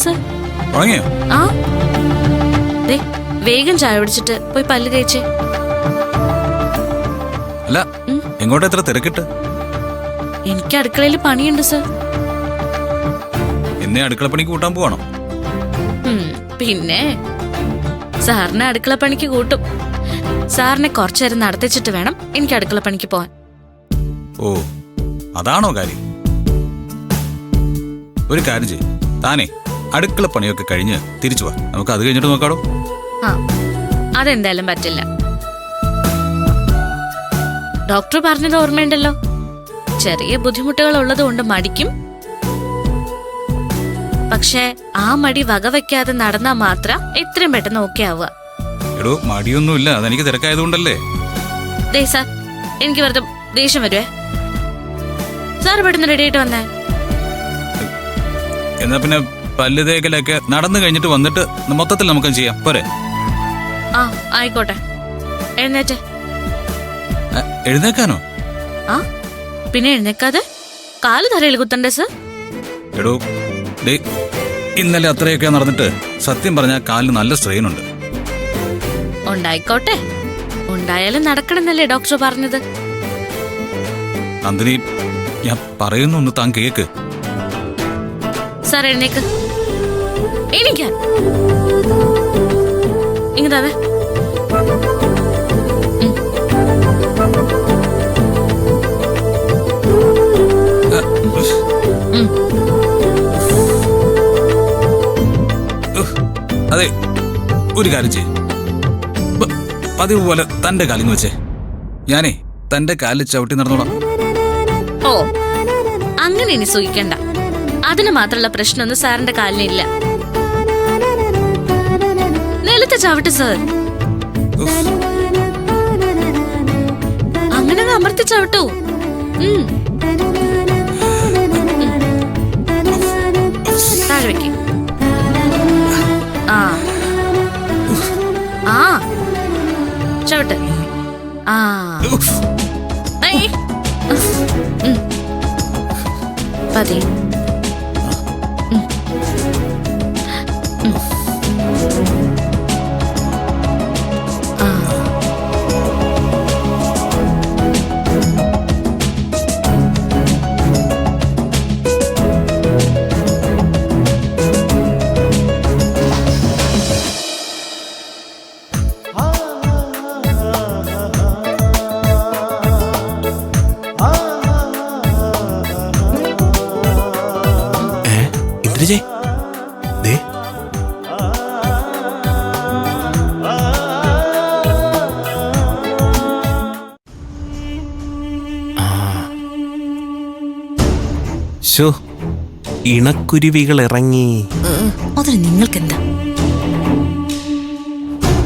Sir. തുടങ്ങിയോ? ആ ദേ വേഗം ചായ കുടിച്ചിട്ട് പോയി പല്ല് കഴിച്ചേ. അല്ല എങ്ങോട്ട് എത്ര തിരക്കിട്ട്? എനിക്ക് അടുക്കളയിൽ പണിയുണ്ട് സർ. എന്നെ അടുക്കള പണിക്ക് കൂട്ടാൻ പോവാണോ? പിന്നെ സാറിനെ അടുക്കള പണിക്ക് കൂട്ടും. സാറിനെ കുറച്ചേരം നടത്തിച്ചിട്ട് വേണം എനിക്ക് അടുക്കള പണിക്ക് പോവാൻ. ഓ അതാണോ കാര്യം? ഒരു കാര്യം ചെയ്യും, താനേ അടുക്കള പണിയൊക്കെ കഴിഞ്ഞ് തിരിച്ചു വാ, നമുക്ക് അത് കഴിഞ്ഞിട്ട് നോക്കാടോ. ആ അതെന്തായാലും പറ്റില്ല. ഡോക്ടർ പറഞ്ഞത് ഓർമ്മയുണ്ടല്ലോ, ചെറിയ ബുദ്ധിമുട്ടുകൾ ഉള്ളത് കൊണ്ട് മടിക്കും. പക്ഷെ ആ മടി വകവെക്കാതെ നടന്നാ മാത്രം എത്രയും പെട്ടെന്ന് ഓക്കെ ആവുക. എടോ മടിയൊന്നുമില്ല, അതെനിക്ക് തിരക്കായതുകൊണ്ടല്ലേ. ദേ സാർ, എനിക്ക് വെറുതെ ദേഷ്യം വരുവേ. സാർ പെട്ടെന്ന് റെഡി ആയിട്ട് വന്നേ. എന്നാ പിന്നെ പല്ല് തേക്കലൊക്കെ നടന്നു കഴിഞ്ഞിട്ട് വന്നിട്ട് മൊത്തത്തിൽ നമുക്ക് ചെയ്യാം പോരെ? ആ ആയിക്കോട്ടെ. എഴുന്നേറ്റേ. എഴുന്നേക്കാനോ? ആ പിന്നെ എഴുന്നേക്കാതെ കാല് തറയിൽ കുത്തണ്ടേ സർ? എടോ ഡേ, ഇന്നലെ അത്രയൊക്കെ നടന്നിട്ട് സത്യം പറഞ്ഞാൽ കാലിന് നല്ല സ്ട്രെയിൻ ഉണ്ട്. ഉണ്ടായിക്കോട്ടെ, ഉണ്ടായാലും നടക്കണമെന്നല്ലേ ഡോക്ടർ പറഞ്ഞത്. നന്ദിനി, ഞാൻ പറയുന്നൊന്ന് താൻ കേക്ക്. സാർ എഴുന്നേക്ക്. എണീക്കാൻ ഇങ്ങതാവേ. അതെ, ഒരു കാര്യം ചെയ്യും, പതിവ് പോലെ തന്റെ കാലിന് വെച്ചേ. ഞാനേ തന്റെ കാലിൽ ചവിട്ടി നടന്നോളാം. ഓ അങ്ങനെ ഇനി സൂഹിക്കണ്ട. അതിന് മാത്രമുള്ള പ്രശ്നമൊന്നും സാറിന്റെ കാലിനില്ല. നിലത്ത് ചവിട്ട് സാർ. അങ്ങനെ അമർത്തി ചവിട്ടൂ. താഴെ വെക്ക്. ആ ആ ചവിട്ട്. ആ പതി. ഇണക്കുരുവികൾ ഇറങ്ങി. അതിന് നിങ്ങൾക്കെന്താ?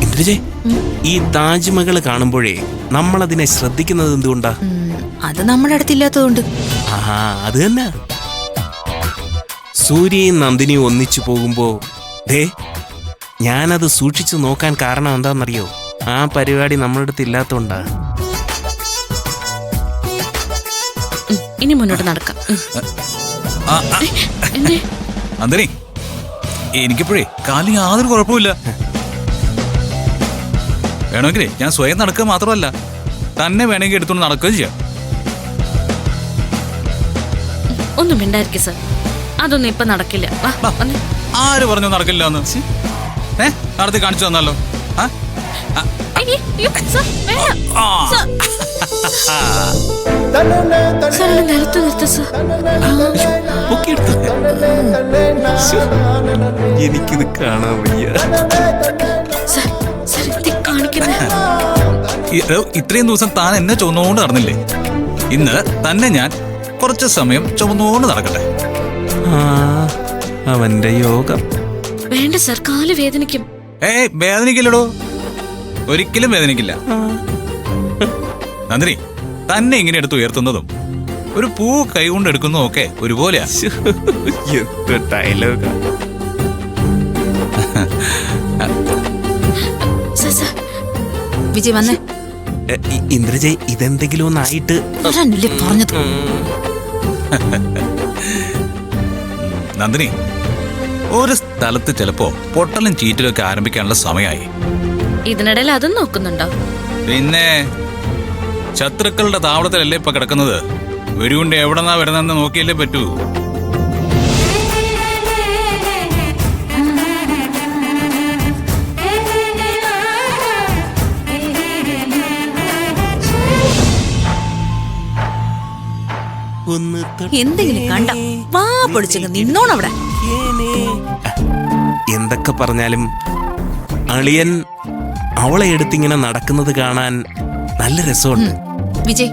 ഇന്ദ്രജെ, ഈ താജ്മഹൽ കാണുമ്പോഴേ നമ്മളതിനെ ശ്രദ്ധിക്കുന്നത് എന്തുകൊണ്ടാ? അത് നമ്മുടെ അടുത്തില്ലാത്തതുകൊണ്ട്. ആ അത് തന്നെ. സൂര്യയും നന്ദിനിയും ഒന്നിച്ചു പോകുമ്പോ ദേ ഞാനത് സൂക്ഷിച്ചു നോക്കാൻ കാരണം എന്താണെന്നറിയോ? ആ പരിപാടി നമ്മുടെ അടുത്ത് ഇല്ലാത്തോണ്ടാ. ഇനി മുന്നോട്ട് നടക്കാം. നന്ദിനി, എനിക്കിപ്പോഴേ കാലിന് യാതൊരു കുഴപ്പമില്ല. വേണമെങ്കിലേ ഞാൻ സ്വയം നടക്കുക മാത്രമല്ല, തന്നെ വേണമെങ്കിൽ എടുത്തോണ്ട് നടക്കുകയും ചെയ്യാം. ഒന്നും മിണ്ടായിരിക്കും സർ, അതൊന്നും ഇപ്പൊ നടക്കില്ല. ആര് പറഞ്ഞു നടക്കില്ല എന്ന്? നടത്തി കാണിച്ചു തന്നല്ലോ. നിലത്ത് നിർത്ത സർ. എനിക്കിത് കാണാൻ വയ്യ. ഇത്രയും ദിവസം താൻ എന്നെ ചുമന്നുകൊണ്ട് നടന്നില്ലേ? ഇന്ന് തന്നെ ഞാൻ കുറച്ച് സമയം ചുമന്നുകൊണ്ട് നടക്കട്ടെ. അവന്റെ യോഗം വേണ്ട സർ, കാല് വേദനിക്കും. വേദനിക്കില്ലടോ, ഒരിക്കലും വേദനിക്കില്ല. നന്ദിനി, തന്നെ ഇങ്ങനെ എടുത്ത് ഉയർത്തുന്നതും ഒരു പൂ കൈകൊണ്ട് എടുക്കുന്നതും ഒക്കെ ഒരുപോലെയാ. ഡയലോഗാ. വിജയ് വന്നേ. ഇന്ദ്രജയ്, ഇതെന്തെങ്കിലും ഒന്നായിട്ട് പറഞ്ഞത്. നന്ദിനി, ഒരു സ്ഥലത്ത് ചിലപ്പോ പൊട്ടലും ചീറ്റലും ഒക്കെ ആരംഭിക്കാനുള്ള സമയമായി. ഇതിനിടയിൽ അതും നോക്കുന്നുണ്ടോ? പിന്നെ ശത്രുക്കളുടെ താവളത്തിലല്ലേ ഇപ്പൊ കിടക്കുന്നത്. വെടികൊണ്ട് എവിടെന്നാ വരുന്നതെന്ന് നോക്കിയല്ലേ പറ്റൂ. എന്തെങ്കിലും കണ്ട വാ പൊളിച്ചങ്ങ് നിന്നോണവിടെ. എന്തൊക്കെ പറഞ്ഞാലും അളിയൻ അവളെ എടുത്തിങ്ങനെ നടക്കുന്നത് കാണാൻ നല്ല രസമുണ്ട്. വിജയ്,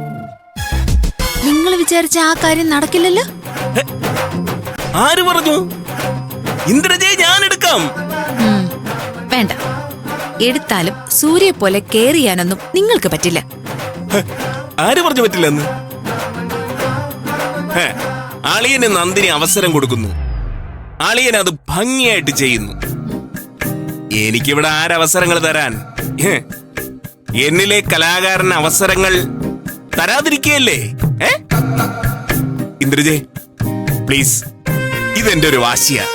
നിങ്ങൾ വിചാരിച്ച ആ കാര്യം നടക്കില്ലല്ലോ. ആര് പറഞ്ഞു? ഇന്ദ്രജയെ ഞാൻ എടുക്കാം. വേണ്ട, എടുത്താലും സൂര്യ പോലെ കെയർ ചെയ്യാനൊന്നും നിങ്ങൾക്ക് പറ്റില്ല. ആര് പറഞ്ഞു പറ്റില്ലെന്ന്? അളിയന് നന്ദിനി അവസരം കൊടുക്കുന്നു, അളിയൻ അത് ഭംഗിയായിട്ട് ചെയ്യുന്നു. എനിക്കിവിടെ ആരവസരങ്ങൾ തരാൻ? എന്നിലെ കലാകാരന് അവസരങ്ങൾ തരാതിരിക്കുകയല്ലേ? ഇന്ദ്രജയ് പ്ലീസ്, ഇതെന്റെ ഒരു വാശിയാ.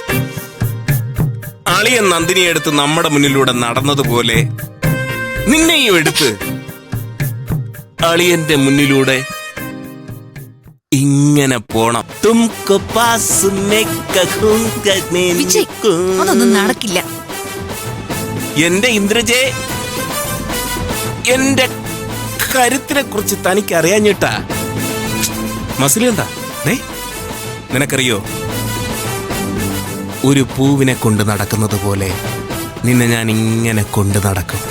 അളിയൻ നന്ദിനിയെ എടുത്ത് നമ്മുടെ മുന്നിലൂടെ നടന്നതുപോലെ നിന്നെയും എടുത്ത് അളിയന്റെ മുന്നിലൂടെ ഇങ്ങനെ പോണം. വിജയ്, അതൊന്നും നടക്കില്ല. എന്റെ ഇന്ദ്രജയെ, എന്റെ കരുത്തിനെ കുറിച്ച് തനിക്ക് അറിയാഞ്ഞിട്ടാ. മസിലെന്താ? നിനക്കറിയോ, ഒരു പൂവിനെ കൊണ്ട് നടക്കുന്നത് പോലെ നിന്നെ ഞാൻ ഇങ്ങനെ കൊണ്ട് നടക്കും.